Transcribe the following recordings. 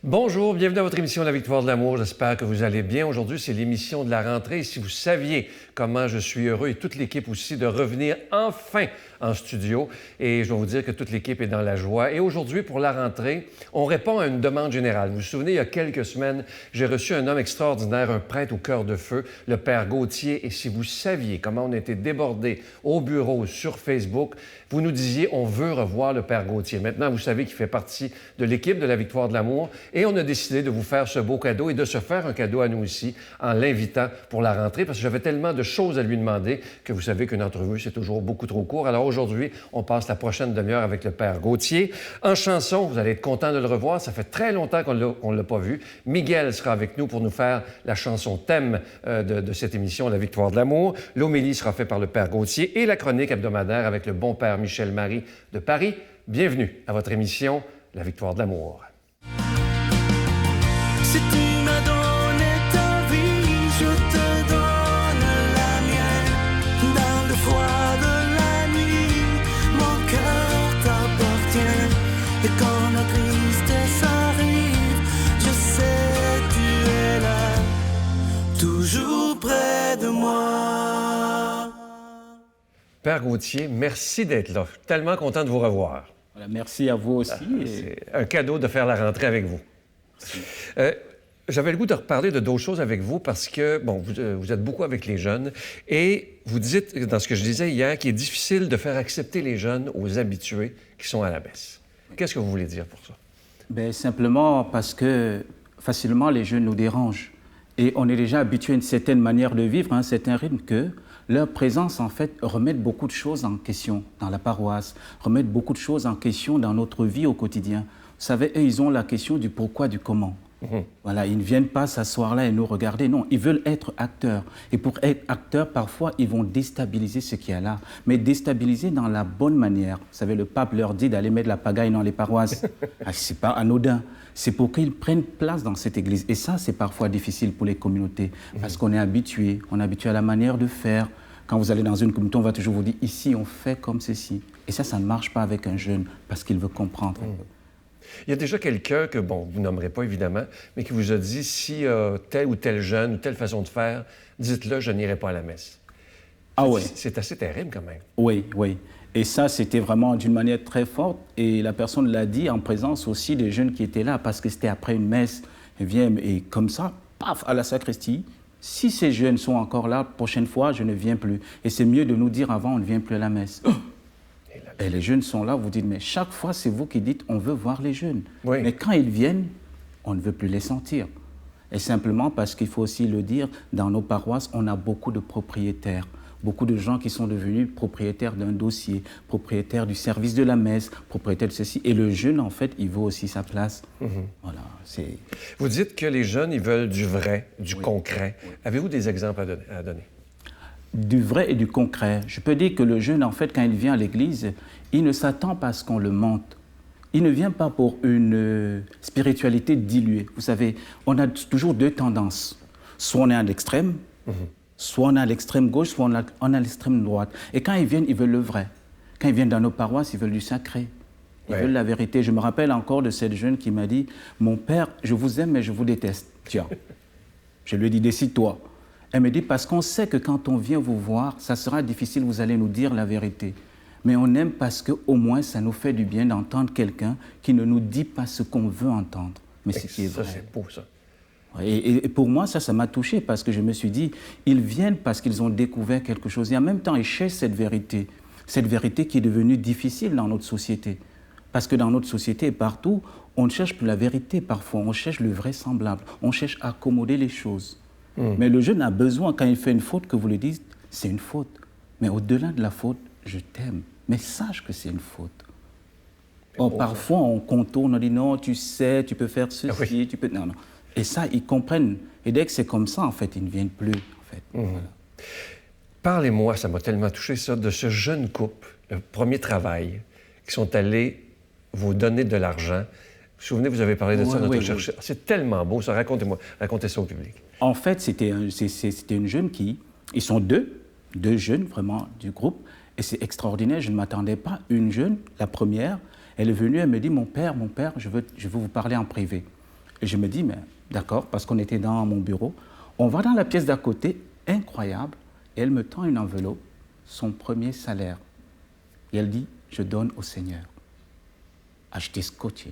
Bonjour, bienvenue à votre émission La Victoire de l'amour. J'espère que vous allez bien. Aujourd'hui, c'est l'émission de la rentrée. Et si vous saviez comment je suis heureux et toute l'équipe aussi de revenir enfin en studio. Et je dois vous dire que toute l'équipe est dans la joie. Et aujourd'hui, pour la rentrée, on répond à une demande générale. Vous vous souvenez, il y a quelques semaines, j'ai reçu un homme extraordinaire, un prêtre au cœur de feu, le Père Gauthier. Et si vous saviez comment on a été débordés au bureau, sur Facebook, vous nous disiez, on veut revoir le Père Gauthier. Maintenant, vous savez qu'il fait partie de l'équipe de la Victoire de l'amour. Et on a décidé de vous faire ce beau cadeau et de se faire un cadeau à nous aussi en l'invitant pour la rentrée parce que j'avais tellement de choses à lui demander que vous savez qu'une entrevue, c'est toujours beaucoup trop court. Alors aujourd'hui, on passe la prochaine demi-heure avec le Père Gauthier. En chanson, vous allez être content de le revoir. Ça fait très longtemps qu'on ne l'a pas vu. Miguel sera avec nous pour nous faire la chanson thème de cette émission, La Victoire de l'amour. L'homélie sera faite par le Père Gauthier et la chronique hebdomadaire avec le bon Père Michel Marie de Paris. Bienvenue à votre émission, La Victoire de l'amour. Si tu m'as donné ta vie, je te donne la mienne. Dans le froid de la nuit, mon cœur t'appartient. Et quand la tristesse arrive, je sais tu es là, toujours près de moi. Père Gauthier, merci d'être là. Je suis tellement content de vous revoir. Voilà, merci à vous aussi. C'est un cadeau de faire la rentrée avec vous. J'avais le goût de reparler de d'autres choses avec vous parce que, bon, vous êtes beaucoup avec les jeunes et vous dites, dans ce que je disais hier, qu'il est difficile de faire accepter les jeunes aux habitués qui sont à la messe. Qu'est-ce que vous voulez dire pour ça? Bien, simplement parce que facilement les jeunes nous dérangent et on est déjà habitué à une certaine manière de vivre, un certain rythme que leur présence, en fait, remet beaucoup de choses en question dans la paroisse, remet beaucoup de choses en question dans notre vie au quotidien. Vous savez, eux, ils ont la question du pourquoi, du comment. Voilà, ils ne viennent pas s'asseoir là et nous regarder. Non, ils veulent être acteurs. Et pour être acteurs, parfois, ils vont déstabiliser ce qu'il y a là. Mais déstabiliser dans la bonne manière. Vous savez, le pape leur dit d'aller mettre la pagaille dans les paroisses. Ce n'est pas anodin. C'est pour qu'ils prennent place dans cette église. Et ça, c'est parfois difficile pour les communautés. Parce qu'on est habitué. On est habitué à la manière de faire. Quand vous allez dans une communauté, on va toujours vous dire, ici, on fait comme ceci. Et ça ne marche pas avec un jeune parce qu'il veut comprendre. Il y a déjà quelqu'un que, bon, vous nommerez pas évidemment, mais qui vous a dit si tel ou tel jeune ou telle façon de faire, dites-le, je n'irai pas à la messe. Ah ouais. C'est assez terrible quand même. Oui, oui. Et ça, c'était vraiment d'une manière très forte. Et la personne l'a dit en présence aussi des jeunes qui étaient là, parce que c'était après une messe. Et vient, et comme ça, paf, à la sacristie, si ces jeunes sont encore là, prochaine fois, je ne viens plus. Et c'est mieux de nous dire avant, on ne vient plus à la messe. Et les jeunes sont là, vous dites, mais chaque fois, c'est vous qui dites, on veut voir les jeunes. Oui. Mais quand ils viennent, on ne veut plus les sentir. Et simplement parce qu'il faut aussi le dire, dans nos paroisses, on a beaucoup de propriétaires. Beaucoup de gens qui sont devenus propriétaires d'un dossier, propriétaires du service de la messe, propriétaires de ceci. Et le jeune, en fait, il veut aussi sa place. Voilà, c'est... Vous dites que les jeunes, ils veulent du vrai, du concret. Oui. Avez-vous des exemples à donner? Du vrai et du concret. Je peux dire que le jeune, en fait, quand il vient à l'église, il ne s'attend pas à ce qu'on le monte. Il ne vient pas pour une spiritualité diluée. Vous savez, on a toujours deux tendances. Soit on est à l'extrême, soit on est à l'extrême gauche, soit on est à l'extrême droite. Et quand ils viennent, ils veulent le vrai. Quand ils viennent dans nos paroisses, ils veulent du sacré. Ils veulent la vérité. Je me rappelle encore de cette jeune qui m'a dit « Mon père, je vous aime, mais je vous déteste. » Tiens, je lui ai dit « Décide-toi. » Elle me dit, parce qu'on sait que quand on vient vous voir, ça sera difficile, vous allez nous dire la vérité. Mais on aime parce qu'au moins, ça nous fait du bien d'entendre quelqu'un qui ne nous dit pas ce qu'on veut entendre, mais ce qui est vrai. Ça, c'est beau, ça. Et pour moi, ça m'a touché parce que je me suis dit, ils viennent parce qu'ils ont découvert quelque chose. Et en même temps, ils cherchent cette vérité qui est devenue difficile dans notre société. Parce que dans notre société et partout, on ne cherche plus la vérité parfois, on cherche le vraisemblable, on cherche à accommoder les choses. Mais le jeune a besoin, quand il fait une faute, que vous lui dites, c'est une faute. Mais au-delà de la faute, je t'aime. Mais sache que c'est une faute. Or, parfois, on contourne, on dit, non, tu sais, tu peux faire ceci, tu peux... Non, non. Et ça, ils comprennent. Et dès que c'est comme ça, en fait, ils ne viennent plus. En fait. Voilà. Parlez-moi, ça m'a tellement touché, ça, de ce jeune couple, le premier travail, qui sont allés vous donner de l'argent. Vous vous souvenez, vous avez parlé de ça, notre chercheur. C'est tellement beau, ça. Racontez-moi, racontez ça au public. En fait, c'était une jeune qui... Ils sont deux jeunes, vraiment, du groupe. Et c'est extraordinaire, je ne m'attendais pas. Une jeune, la première, elle est venue, elle me dit, mon père, je veux vous parler en privé. Et je me dis, mais d'accord, parce qu'on était dans mon bureau. On va dans la pièce d'à côté, incroyable, et elle me tend une enveloppe, son premier salaire. Et elle dit, je donne au Seigneur. Ah, j'étais scotché.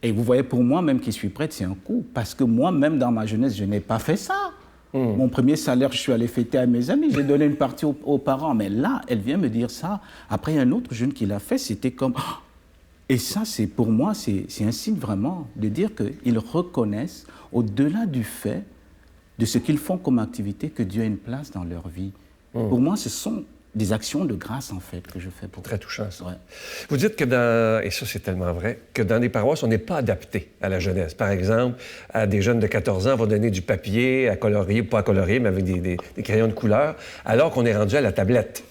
Et vous voyez, pour moi, même qui suis prêtre, c'est un coup. Parce que moi-même, dans ma jeunesse, je n'ai pas fait ça. Mon premier salaire, je suis allé fêter à mes amis. J'ai donné une partie aux parents. Mais là, elle vient me dire ça. Après, il y a un autre jeune qui l'a fait. C'était comme... Et ça, c'est pour moi, c'est un signe vraiment de dire qu'ils reconnaissent, au-delà du fait de ce qu'ils font comme activité, que Dieu a une place dans leur vie. Pour moi, ce sont des actions de grâce, en fait, que je fais pour eux. Très touchant, ça. Ouais. Vous dites que et ça c'est tellement vrai, que dans les paroisses, on n'est pas adapté à la jeunesse. Par exemple, à des jeunes de 14 ans, on va donner du papier à colorier, pas à colorier, mais avec des crayons de couleur, alors qu'on est rendu à la tablette.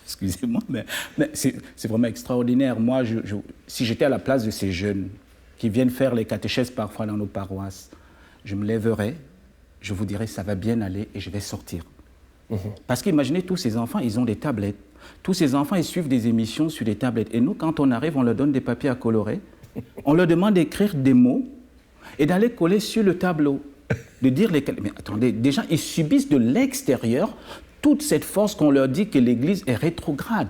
Excusez-moi, mais c'est vraiment extraordinaire. Moi, si j'étais à la place de ces jeunes qui viennent faire les catéchèses parfois dans nos paroisses, je me lèverais, je vous dirais, ça va bien aller et je vais sortir. Parce qu'imaginez, tous ces enfants, ils ont des tablettes. Tous ces enfants, ils suivent des émissions sur des tablettes. Et nous, quand on arrive, on leur donne des papiers à colorer. On leur demande d'écrire des mots et d'aller coller sur le tableau. De dire lesquels... Mais attendez, déjà, ils subissent de l'extérieur toute cette force qu'on leur dit que l'Église est rétrograde.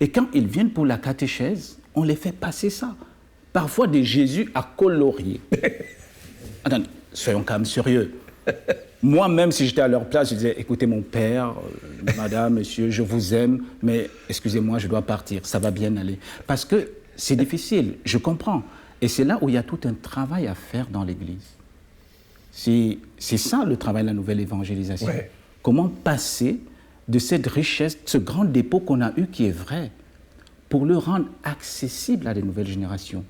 Et quand ils viennent pour la catéchèse, on les fait passer ça. Parfois des Jésus à colorier. Attendez, soyons quand même sérieux. Moi-même, si j'étais à leur place, je disais, écoutez mon père, madame, monsieur, je vous aime, mais excusez-moi, je dois partir, ça va bien aller. Parce que c'est difficile, je comprends. Et c'est là où il y a tout un travail à faire dans l'Église. C'est ça le travail de la nouvelle évangélisation. Ouais. Comment passer de cette richesse, ce grand dépôt qu'on a eu qui est vrai, pour le rendre accessible à des nouvelles générations.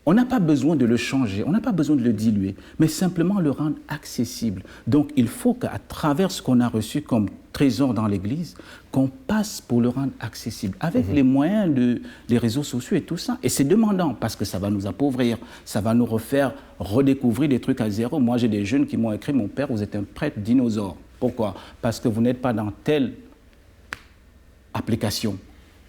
On n'a pas besoin de le changer, on n'a pas besoin de le diluer, mais simplement le rendre accessible. Donc il faut qu'à travers ce qu'on a reçu comme trésor dans l'Église, qu'on passe pour le rendre accessible, avec les moyens des réseaux sociaux et tout ça. Et c'est demandant, parce que ça va nous appauvrir, ça va nous refaire redécouvrir des trucs à zéro. Moi, j'ai des jeunes qui m'ont écrit, mon père, vous êtes un prêtre dinosaure. Pourquoi? Parce que vous n'êtes pas dans telle application.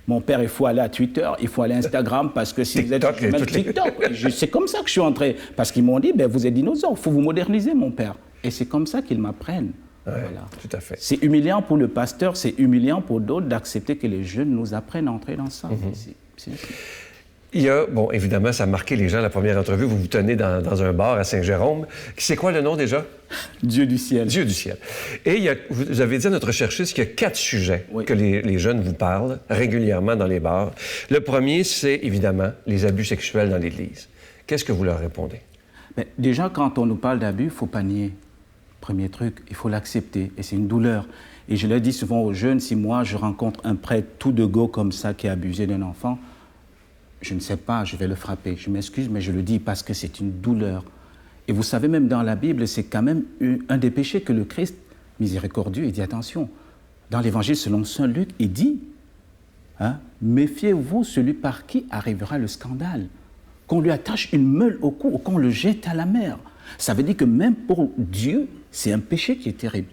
Mon père, il faut aller à Twitter, il faut aller à Instagram, parce que si TikTok, vous êtes même TikTok, c'est comme ça que je suis entré. Parce qu'ils m'ont dit, ben, vous êtes dinosaure, il faut vous moderniser, mon père. Et c'est comme ça qu'ils m'apprennent. Ouais, voilà. tout à fait. C'est humiliant pour le pasteur, c'est humiliant pour d'autres d'accepter que les jeunes nous apprennent à entrer dans ça. Il y a, bon, évidemment, ça a marqué les gens, la première entrevue. Vous vous tenez dans un bar à Saint-Jérôme. C'est quoi le nom déjà? Dieu du ciel. Dieu du ciel. Et vous avez dit à notre chercheuse qu'il y a 4 sujets que les jeunes vous parlent régulièrement dans les bars. Le premier, c'est évidemment les abus sexuels dans l'Église. Qu'est-ce que vous leur répondez? Ben, déjà, quand on nous parle d'abus, il ne faut pas nier. Premier truc, il faut l'accepter. Et c'est une douleur. Et je le dis souvent aux jeunes, si moi, je rencontre un prêtre tout de go comme ça qui a abusé d'un enfant, je ne sais pas, je vais le frapper. Je m'excuse, mais je le dis parce que c'est une douleur. Et vous savez, même dans la Bible, c'est quand même un des péchés que le Christ, miséricordieux, il dit attention. Dans l'Évangile selon saint Luc, il dit, méfiez-vous celui par qui arrivera le scandale. Qu'on lui attache une meule au cou ou qu'on le jette à la mer. Ça veut dire que même pour Dieu, c'est un péché qui est terrible.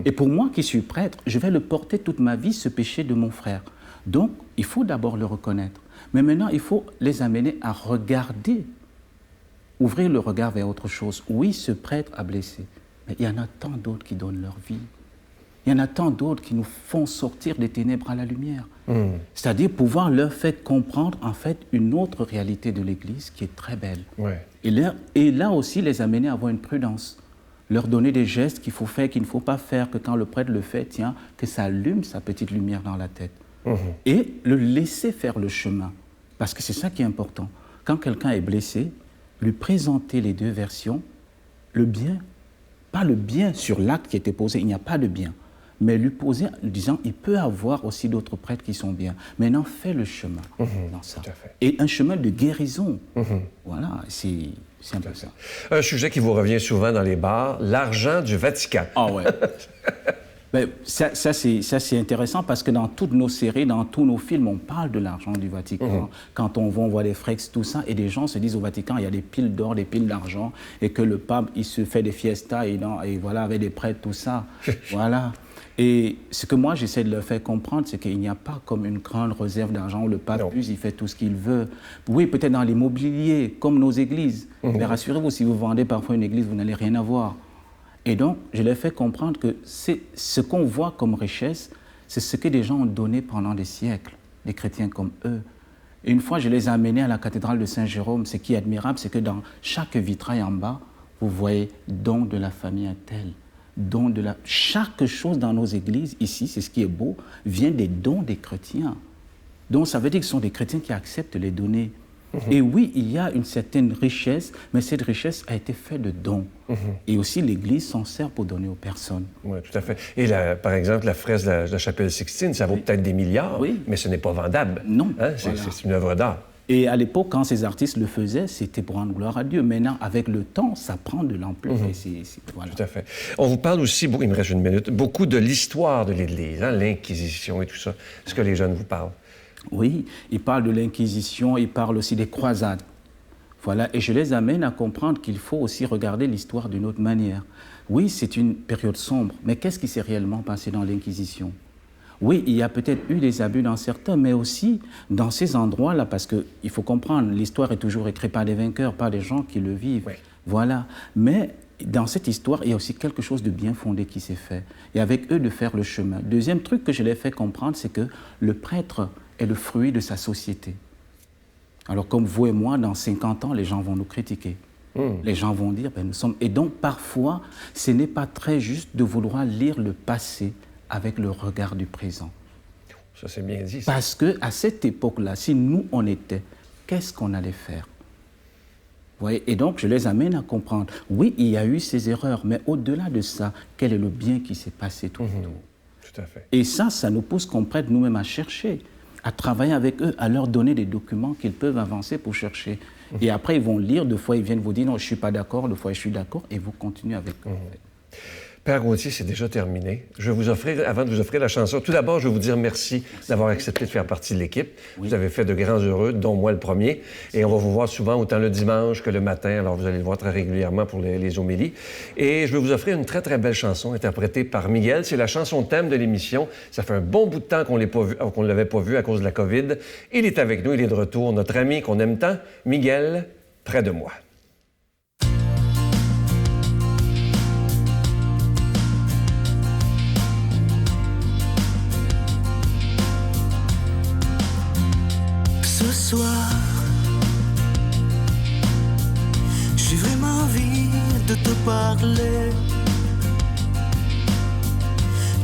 Et pour moi qui suis prêtre, je vais le porter toute ma vie, ce péché de mon frère. Donc, il faut d'abord le reconnaître. Mais maintenant, il faut les amener à regarder, ouvrir le regard vers autre chose. Oui, ce prêtre a blessé, mais il y en a tant d'autres qui donnent leur vie. Il y en a tant d'autres qui nous font sortir des ténèbres à la lumière. C'est-à-dire pouvoir leur faire comprendre, en fait, une autre réalité de l'Église qui est très belle. Ouais. Et là aussi, les amener à avoir une prudence. Leur donner des gestes qu'il faut faire, qu'il ne faut pas faire, que quand le prêtre le fait, tiens, que ça allume sa petite lumière dans la tête. Et le laisser faire le chemin. Parce que c'est ça qui est important. Quand quelqu'un est blessé, lui présenter les deux versions, le bien, pas le bien sur l'acte qui était posé, il n'y a pas de bien, mais lui poser en disant, il peut avoir aussi d'autres prêtres qui sont bien. Maintenant, fais le chemin dans ça. Et un chemin de guérison. Voilà, c'est un peu ça. Un sujet qui vous revient souvent dans les bars, l'argent du Vatican. Ah ouais. Ben, ça c'est intéressant parce que dans toutes nos séries, dans tous nos films, on parle de l'argent du Vatican. Quand on voit les fresques, tout ça, et des gens se disent au Vatican, il y a des piles d'or, des piles d'argent, et que le pape, il se fait des fiestas, et voilà, avec des prêtres, tout ça. Voilà. Et ce que moi, j'essaie de leur faire comprendre, c'est qu'il n'y a pas comme une grande réserve d'argent où le pape plus, il fait tout ce qu'il veut. Oui, peut-être dans l'immobilier, comme nos églises. Mais rassurez-vous, si vous vendez parfois une église, vous n'allez rien avoir. Et donc, je leur fais comprendre que c'est ce qu'on voit comme richesse, c'est ce que des gens ont donné pendant des siècles, des chrétiens comme eux. Et une fois, je les ai amenés à la cathédrale de Saint-Jérôme. Ce qui est admirable, c'est que dans chaque vitrail en bas, vous voyez don de la famille un tel. Chaque chose dans nos églises, ici, c'est ce qui est beau, vient des dons des chrétiens. Donc ça veut dire que ce sont des chrétiens qui acceptent les donner. Et oui, il y a une certaine richesse, mais cette richesse a été faite de dons. Et aussi, l'Église s'en sert pour donner aux personnes. Oui, tout à fait. Et par exemple, la fraise de la chapelle Sixtine, ça vaut peut-être des milliards, mais ce n'est pas vendable. Non. Hein? C'est une œuvre d'art. Et à l'époque, quand ces artistes le faisaient, c'était pour rendre gloire à Dieu. Maintenant, avec le temps, ça prend de l'ampleur. Voilà. Tout à fait. On vous parle aussi, il me reste une minute, beaucoup de l'histoire de l'Église, hein, l'Inquisition et tout ça. Est-ce que les jeunes vous parlent? Oui, ils parlent de l'Inquisition, ils parlent aussi des croisades. Voilà, et je les amène à comprendre qu'il faut aussi regarder l'histoire d'une autre manière. Oui, c'est une période sombre, mais qu'est-ce qui s'est réellement passé dans l'Inquisition? Oui, il y a peut-être eu des abus dans certains, mais aussi dans ces endroits-là, parce qu'il faut comprendre, l'histoire est toujours écrite par des vainqueurs, par des gens qui le vivent. Oui. Voilà, mais dans cette histoire, il y a aussi quelque chose de bien fondé qui s'est fait. Et avec eux, de faire le chemin. Deuxième truc que je les fais comprendre, c'est que le prêtre est le fruit de sa société. Alors, comme vous et moi, dans 50 ans, les gens vont nous critiquer. Les gens vont dire, nous sommes... Et donc, parfois, ce n'est pas très juste de vouloir lire le passé avec le regard du présent. Ça, c'est bien dit. Ça. Parce qu'à cette époque-là, si nous, on était, qu'est-ce qu'on allait faire? Vous voyez? Et donc, je les amène à comprendre. Oui, il y a eu ces erreurs, mais au-delà de ça, quel est le bien qui s'est passé tout autour? Tout à fait. Et ça nous pousse qu'on prête nous-mêmes à chercher, à travailler avec eux, à leur donner des documents qu'ils peuvent avancer pour chercher. Et après, ils vont lire, deux fois, ils viennent vous dire « non, je ne suis pas d'accord », deux fois, « je suis d'accord », et vous continuez avec eux. Père Gauthier, c'est déjà terminé. Je vais vous offrir, avant de vous offrir la chanson, tout d'abord, je vais vous dire merci d'avoir accepté de faire partie de l'équipe. Oui. Vous avez fait de grands heureux, dont moi le premier. Et on va vous voir souvent, autant le dimanche que le matin. Alors, vous allez le voir très régulièrement pour les homélies. Et je vais vous offrir une très, très belle chanson interprétée par Miguel. C'est la chanson thème de l'émission. Ça fait un bon bout de temps qu'on ne l'avait pas vu à cause de la COVID. Il est avec nous, il est de retour. Notre ami qu'on aime tant, Miguel, près de moi. Ce soir, j'ai vraiment envie de te parler,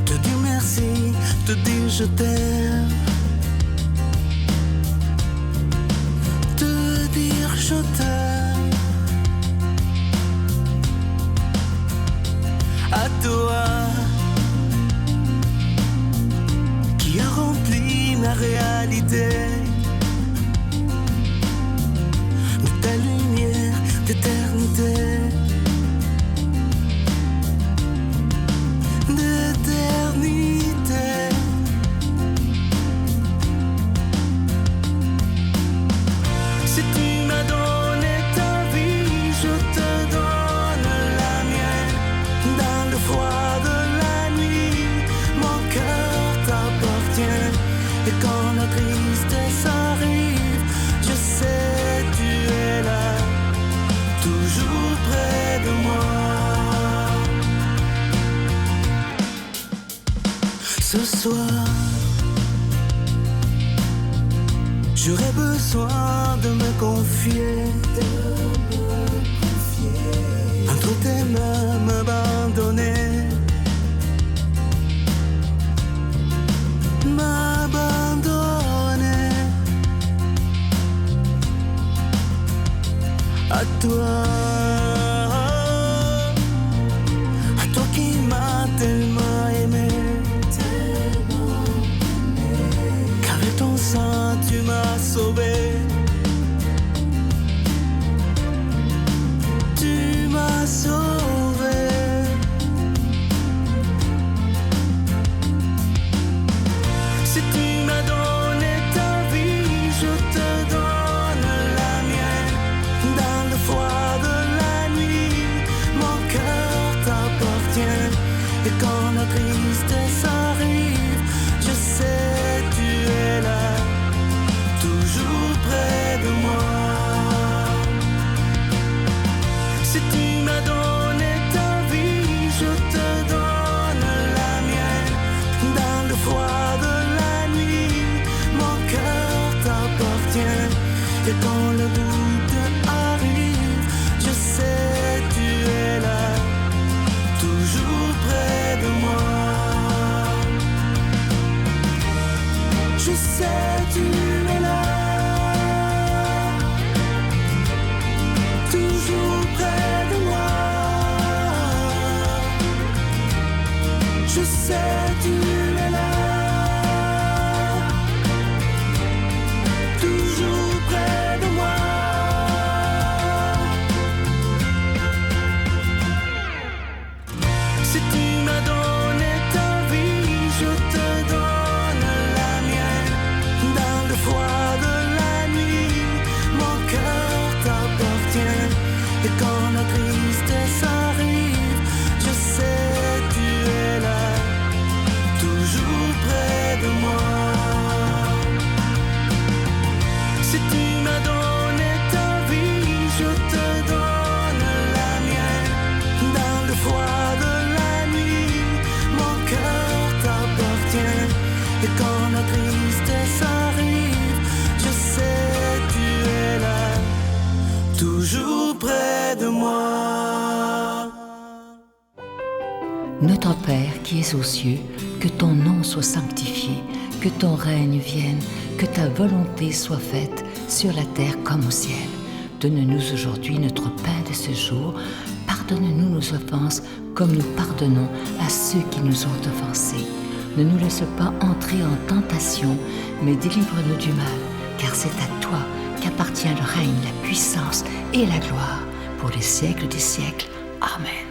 te dire merci, te dire je t'aime, te dire je t'aime. À toi, qui a rempli ma réalité. Ta lumière d'éternité, d'éternité. Si tu m'as donné ta vie, je te donne la mienne. Dans le froid de la nuit, mon cœur t'appartient. Et quand la tristesse arrive, je sais toujours près de moi. Ce soir, j'aurais besoin de me confier, entre tes mains m'abandonner, à toi qui m'as tellement aimé, qu'avec ton sang tu m'as sauvé, tu m'as sauvé. Si tu m'as donné ta vie, je te donne la mienne. Dans le froid de quand le doute arrive, je sais tu es là, toujours près de moi. Je sais tu es là, toujours près de moi. Je sais tu es là, toujours près de moi. Si tu m'as donné ta vie, je te donne la mienne. Dans le froid de la nuit, mon cœur t'appartient. Et quand la tristesse arrive, je sais tu es là, toujours près de moi. Si tu m'as donné ta vie, je te donne la mienne. Dans le froid de la nuit, mon cœur t'appartient. Et quand la tristesse arrive, je sais tu es là, toujours près de moi. Notre Père qui es aux cieux, que ton nom soit sanctifié, que ton règne vienne, que ta volonté soit faite sur la terre comme au ciel. Donne-nous aujourd'hui notre pain de ce jour. Pardonne-nous nos offenses comme nous pardonnons à ceux qui nous ont offensés. Ne nous laisse pas entrer en tentation, mais délivre-nous du mal, car c'est à toi qu'appartient le règne, la puissance et la gloire pour les siècles des siècles. Amen.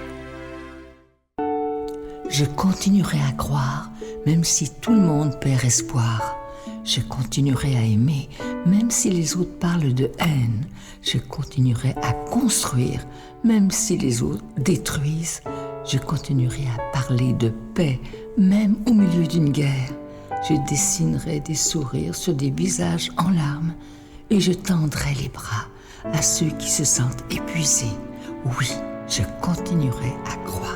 Je continuerai à croire, même si tout le monde perd espoir. Je continuerai à aimer, même si les autres parlent de haine. Je continuerai à construire, même si les autres détruisent. Je continuerai à parler de paix, même au milieu d'une guerre. Je dessinerai des sourires sur des visages en larmes et je tendrai les bras à ceux qui se sentent épuisés. Oui, je continuerai à croire.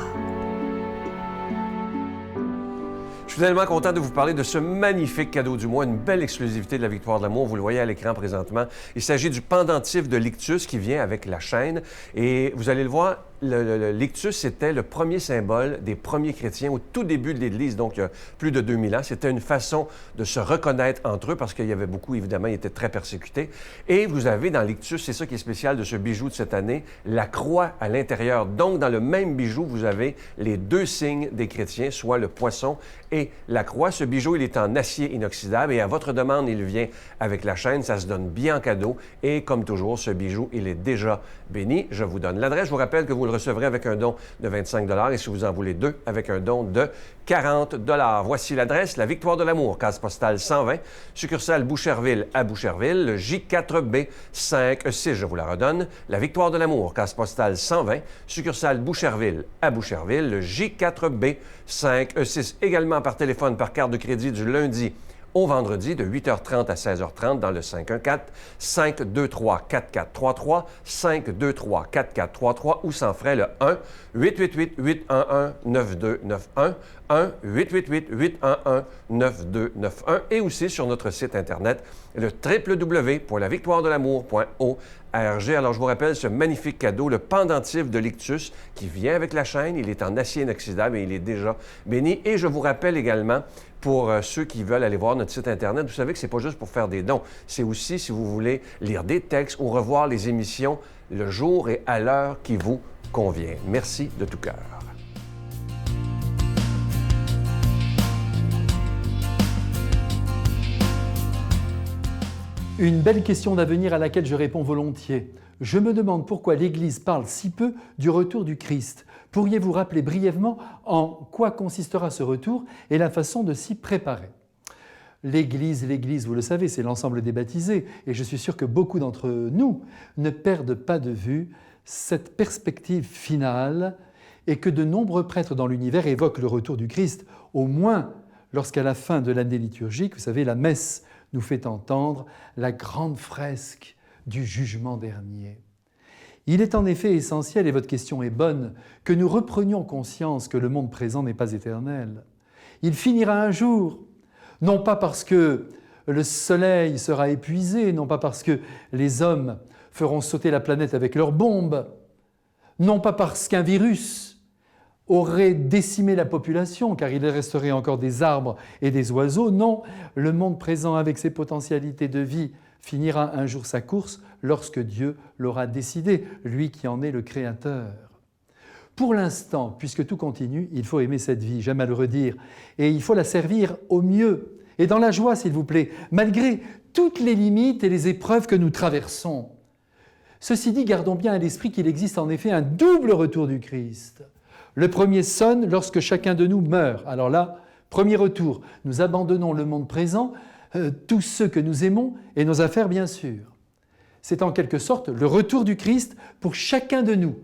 Je suis tellement content de vous parler de ce magnifique cadeau du mois, une belle exclusivité de la Victoire de l'amour. Vous le voyez à l'écran présentement. Il s'agit du pendentif de l'ictus qui vient avec la chaîne. Et vous allez le voir, l'ictus, c'était le premier symbole des premiers chrétiens au tout début de l'Église, donc il y a plus de 2000 ans. C'était une façon de se reconnaître entre eux parce qu'il y avait beaucoup, évidemment, ils étaient très persécutés. Et vous avez dans l'ictus, c'est ça qui est spécial de ce bijou de cette année, la croix à l'intérieur. Donc, dans le même bijou, vous avez les deux signes des chrétiens, soit le poisson et la croix. Ce bijou, il est en acier inoxydable et à votre demande, il vient avec la chaîne. Ça se donne bien en cadeau. Et comme toujours, ce bijou, il est déjà béni. Je vous donne l'adresse. Je vous rappelle que vous le recevrez avec un don de 25 $ et si vous en voulez deux, avec un don de 40 $. Voici l'adresse, la Victoire de l'amour, case postale 120, succursale Boucherville à Boucherville, le J4B 56. Je vous la redonne, la Victoire de l'amour, case postale 120, succursale Boucherville à Boucherville, le J4B 56. Également par téléphone, par carte de crédit du lundi au vendredi de 8h30 à 16h30 dans le 514-523-4433, 523-4433 ou sans frais le 1-888-811-9291, 1-888-811-9291 et aussi sur notre site Internet, le www.lavictoiredelamour.org. Alors, je vous rappelle ce magnifique cadeau, le pendentif de l'ictus qui vient avec la chaîne. Il est en acier inoxydable et il est déjà béni. Et je vous rappelle également, pour ceux qui veulent aller voir notre site Internet, vous savez que ce n'est pas juste pour faire des dons. C'est aussi, si vous voulez, lire des textes ou revoir les émissions le jour et à l'heure qui vous convient. Merci de tout cœur. Une belle question d'avenir à laquelle je réponds volontiers. Je me demande pourquoi l'Église parle si peu du retour du Christ. Pourriez-vous rappeler brièvement en quoi consistera ce retour et la façon de s'y préparer? L'Église, vous le savez, c'est l'ensemble des baptisés et je suis sûr que beaucoup d'entre nous ne perdent pas de vue cette perspective finale et que de nombreux prêtres dans l'univers évoquent le retour du Christ, au moins lorsqu'à la fin de l'année liturgique, vous savez, la messe nous fait entendre la grande fresque du jugement dernier. Il est en effet essentiel, et votre question est bonne, que nous reprenions conscience que le monde présent n'est pas éternel. Il finira un jour, non pas parce que le soleil sera épuisé, non pas parce que les hommes feront sauter la planète avec leurs bombes, non pas parce qu'un virus aurait décimé la population, car il resterait encore des arbres et des oiseaux. Non, le monde présent avec ses potentialités de vie finira un jour sa course lorsque Dieu l'aura décidé, lui qui en est le créateur. Pour l'instant, puisque tout continue, il faut aimer cette vie, j'aime à le redire, et il faut la servir au mieux, et dans la joie, s'il vous plaît, malgré toutes les limites et les épreuves que nous traversons. Ceci dit, gardons bien à l'esprit qu'il existe en effet un double retour du Christ. Le premier sonne lorsque chacun de nous meurt. Alors là, premier retour, nous abandonnons le monde présent, tous ceux que nous aimons et nos affaires bien sûr. C'est en quelque sorte le retour du Christ pour chacun de nous,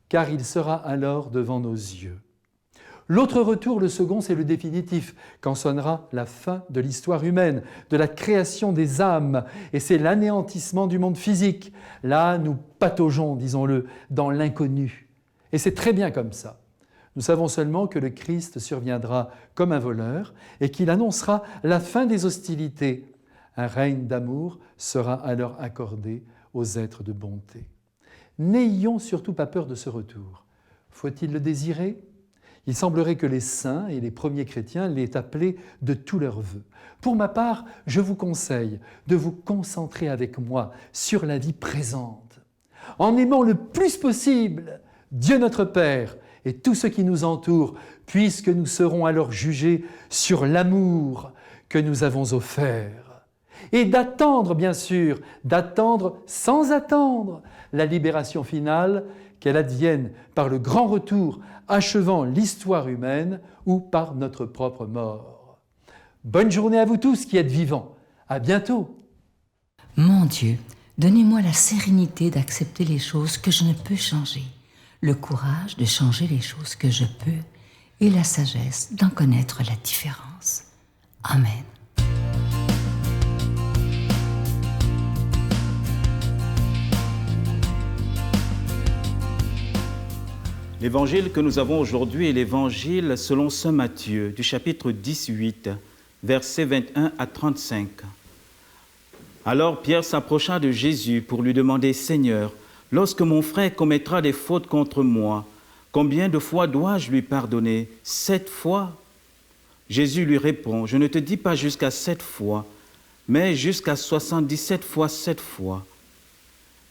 car il sera alors devant nos yeux. L'autre retour, le second, c'est le définitif, quand sonnera la fin de l'histoire humaine, de la création des âmes, et c'est l'anéantissement du monde physique. Là, nous pataugeons, disons-le, dans l'inconnu. Et c'est très bien comme ça. Nous savons seulement que le Christ surviendra comme un voleur et qu'il annoncera la fin des hostilités. Un règne d'amour sera alors accordé aux êtres de bonté. N'ayons surtout pas peur de ce retour. Faut-il le désirer ? Il semblerait que les saints et les premiers chrétiens l'aient appelé de tous leurs vœux. Pour ma part, je vous conseille de vous concentrer avec moi sur la vie présente, en aimant le plus possible Dieu notre Père et tout ce qui nous entoure, puisque nous serons alors jugés sur l'amour que nous avons offert. Et d'attendre, bien sûr, d'attendre sans attendre la libération finale, qu'elle advienne par le grand retour achevant l'histoire humaine ou par notre propre mort. Bonne journée à vous tous qui êtes vivants. À bientôt. Mon Dieu, donnez-moi la sérénité d'accepter les choses que je ne peux changer, le courage de changer les choses que je peux et la sagesse d'en connaître la différence. Amen. L'évangile que nous avons aujourd'hui est l'évangile selon saint Matthieu, du chapitre 18, versets 21 à 35. Alors Pierre s'approcha de Jésus pour lui demander « Seigneur, lorsque mon frère commettra des fautes contre moi, combien de fois dois-je lui pardonner? 7 fois ?» Jésus lui répond « Je ne te dis pas jusqu'à 7 fois, mais jusqu'à 77 fois 7 fois. »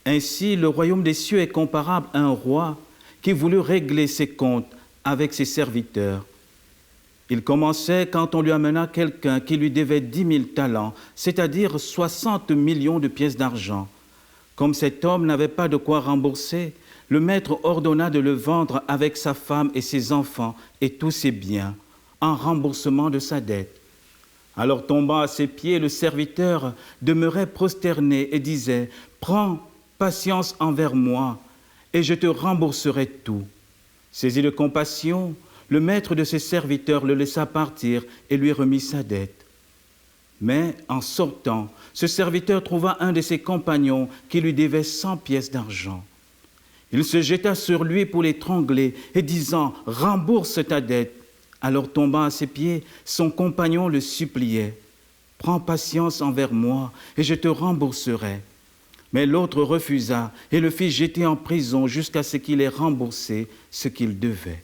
Ainsi, le royaume des cieux est comparable à un roi qui voulut régler ses comptes avec ses serviteurs. Il commençait quand on lui amena quelqu'un qui lui devait 10 000 talents, c'est-à-dire 60 millions de pièces d'argent. Comme cet homme n'avait pas de quoi rembourser, le maître ordonna de le vendre avec sa femme et ses enfants et tous ses biens, en remboursement de sa dette. Alors tombant à ses pieds, le serviteur demeurait prosterné et disait « Prends patience envers moi, et je te rembourserai tout. » Saisi de compassion, le maître de ses serviteurs le laissa partir et lui remit sa dette. Mais en sortant, ce serviteur trouva un de ses compagnons qui lui devait 100 pièces d'argent. Il se jeta sur lui pour l'étrangler et disant « Rembourse ta dette !» Alors tombant à ses pieds, son compagnon le suppliait « Prends patience envers moi et je te rembourserai. » Mais l'autre refusa et le fit jeter en prison jusqu'à ce qu'il ait remboursé ce qu'il devait.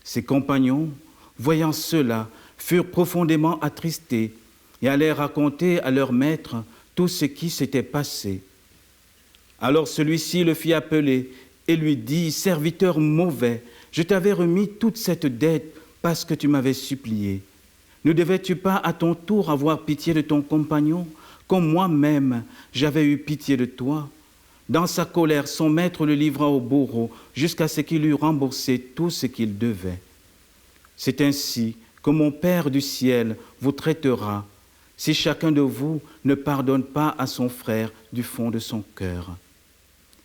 Ses compagnons, voyant cela, furent profondément attristés et allèrent raconter à leur maître tout ce qui s'était passé. Alors celui-ci le fit appeler et lui dit « Serviteur mauvais, je t'avais remis toute cette dette parce que tu m'avais supplié. Ne devais-tu pas à ton tour avoir pitié de ton compagnon ? Comme moi-même, j'avais eu pitié de toi. » Dans sa colère, son maître le livra au bourreau jusqu'à ce qu'il eût remboursé tout ce qu'il devait. C'est ainsi que mon Père du ciel vous traitera, si chacun de vous ne pardonne pas à son frère du fond de son cœur.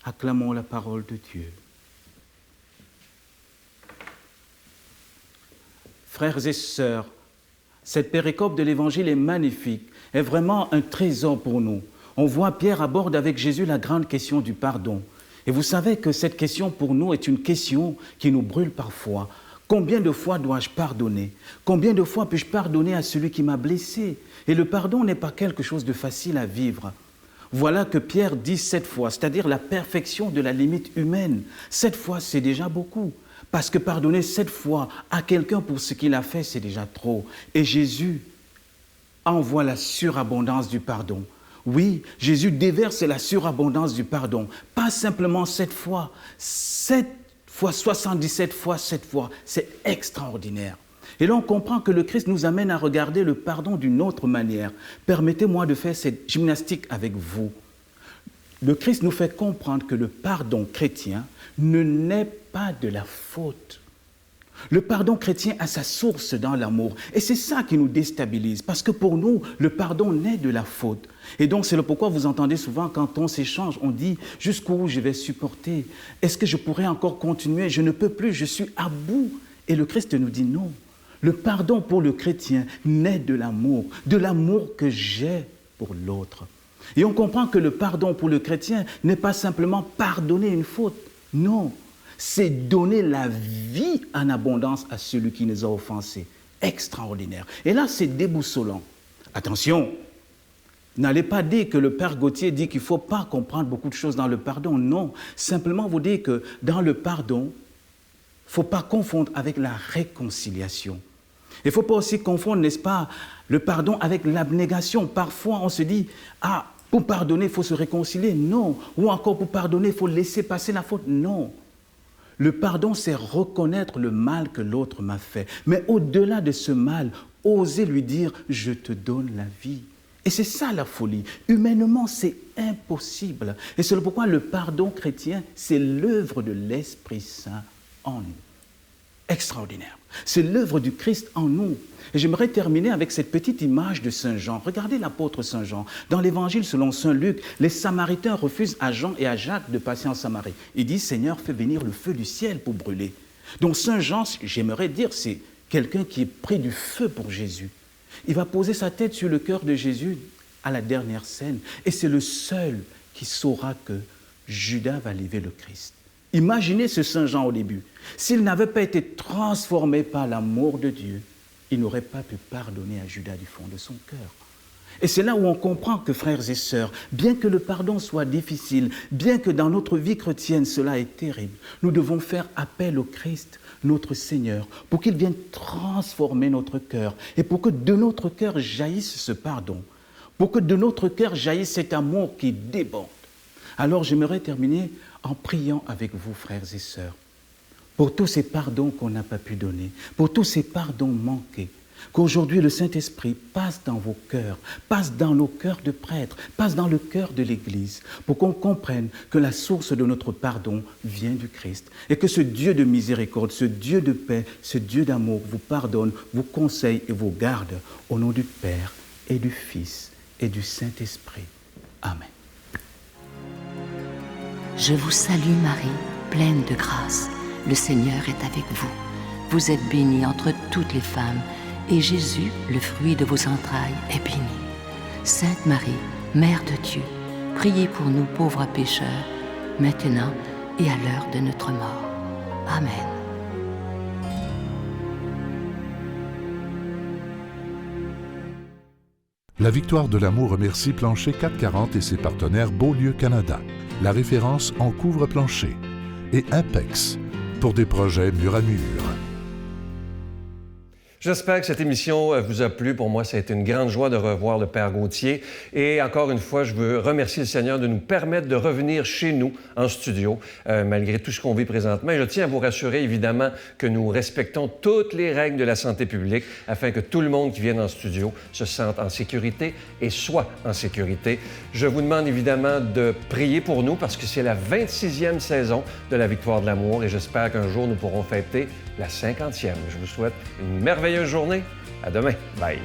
Acclamons la parole de Dieu. Frères et sœurs, cette péricope de l'Évangile est magnifique, est vraiment un trésor pour nous. On voit Pierre aborde avec Jésus la grande question du pardon. Et vous savez que cette question pour nous est une question qui nous brûle parfois. Combien de fois dois-je pardonner? Combien de fois puis-je pardonner à celui qui m'a blessé? Et le pardon n'est pas quelque chose de facile à vivre. Voilà que Pierre dit 7 fois, c'est-à-dire la perfection de la limite humaine. 7 fois, c'est déjà beaucoup. Parce que pardonner 7 fois à quelqu'un pour ce qu'il a fait, c'est déjà trop. Et Jésus envoie la surabondance du pardon. Oui, Jésus déverse la surabondance du pardon. Pas simplement 7 fois, 7 fois 77 fois 7 fois. C'est extraordinaire. Et là, on comprend que le Christ nous amène à regarder le pardon d'une autre manière. Permettez-moi de faire cette gymnastique avec vous. Le Christ nous fait comprendre que le pardon chrétien ne naît pas de la faute. Le pardon chrétien a sa source dans l'amour. Et c'est ça qui nous déstabilise. Parce que pour nous, le pardon naît de la faute. Et donc, c'est le pourquoi vous entendez souvent, quand on s'échange, on dit « Jusqu'où je vais supporter? Est-ce que je pourrais encore continuer? Je ne peux plus, je suis à bout. » Et le Christ nous dit non. Le pardon pour le chrétien naît de l'amour que j'ai pour l'autre. Et on comprend que le pardon pour le chrétien n'est pas simplement pardonner une faute. Non, c'est donner la vie en abondance à celui qui nous a offensés. Extraordinaire. Et là, c'est déboussolant. Attention, n'allez pas dire que le Père Gauthier dit qu'il ne faut pas comprendre beaucoup de choses dans le pardon. Non, simplement vous dire que dans le pardon, il ne faut pas confondre avec la réconciliation. Il ne faut pas aussi confondre, n'est-ce pas, le pardon avec l'abnégation. Parfois, on se dit, ah, pour pardonner, il faut se réconcilier. Non. Ou encore, pour pardonner, il faut laisser passer la faute. Non. Le pardon, c'est reconnaître le mal que l'autre m'a fait. Mais au-delà de ce mal, oser lui dire, je te donne la vie. Et c'est ça la folie. Humainement, c'est impossible. Et c'est pourquoi le pardon chrétien, c'est l'œuvre de l'Esprit Saint en nous. Extraordinaire. C'est l'œuvre du Christ en nous. Et j'aimerais terminer avec cette petite image de Saint Jean. Regardez l'apôtre Saint Jean. Dans l'Évangile selon Saint Luc, les Samaritains refusent à Jean et à Jacques de passer en Samarie. Ils disent, Seigneur, fais venir le feu du ciel pour brûler. Donc Saint Jean, j'aimerais dire, c'est quelqu'un qui est près du feu pour Jésus. Il va poser sa tête sur le cœur de Jésus à la dernière scène. Et c'est le seul qui saura que Judas va lever le Christ. Imaginez ce Saint Jean au début. S'il n'avait pas été transformé par l'amour de Dieu, il n'aurait pas pu pardonner à Judas du fond de son cœur. Et c'est là où on comprend que, frères et sœurs, bien que le pardon soit difficile, bien que dans notre vie chrétienne cela est terrible, nous devons faire appel au Christ, notre Seigneur, pour qu'il vienne transformer notre cœur et pour que de notre cœur jaillisse ce pardon, pour que de notre cœur jaillisse cet amour qui déborde. Alors j'aimerais terminer en priant avec vous, frères et sœurs, pour tous ces pardons qu'on n'a pas pu donner, pour tous ces pardons manqués, qu'aujourd'hui le Saint-Esprit passe dans vos cœurs, passe dans nos cœurs de prêtres, passe dans le cœur de l'Église, pour qu'on comprenne que la source de notre pardon vient du Christ, et que ce Dieu de miséricorde, ce Dieu de paix, ce Dieu d'amour vous pardonne, vous conseille et vous garde, au nom du Père et du Fils et du Saint-Esprit. Amen. Je vous salue Marie, pleine de grâce. Le Seigneur est avec vous. Vous êtes bénie entre toutes les femmes, et Jésus, le fruit de vos entrailles, est béni. Sainte Marie, Mère de Dieu, priez pour nous pauvres pécheurs, maintenant et à l'heure de notre mort. Amen. La Victoire de l'amour remercie Plancher 440 et ses partenaires Beaulieu Canada, la référence en couvre-plancher, et Impex, pour des projets mur à mur. J'espère que cette émission vous a plu. Pour moi, ça a été une grande joie de revoir le Père Gauthier. Et encore une fois, je veux remercier le Seigneur de nous permettre de revenir chez nous en studio, malgré tout ce qu'on vit présentement. Et je tiens à vous rassurer, évidemment, que nous respectons toutes les règles de la santé publique afin que tout le monde qui vient en studio se sente en sécurité et soit en sécurité. Je vous demande évidemment de prier pour nous parce que c'est la 26e saison de la Victoire de l'amour et j'espère qu'un jour nous pourrons fêter la 50e. Je vous souhaite une merveilleuse journée. À demain. Bye.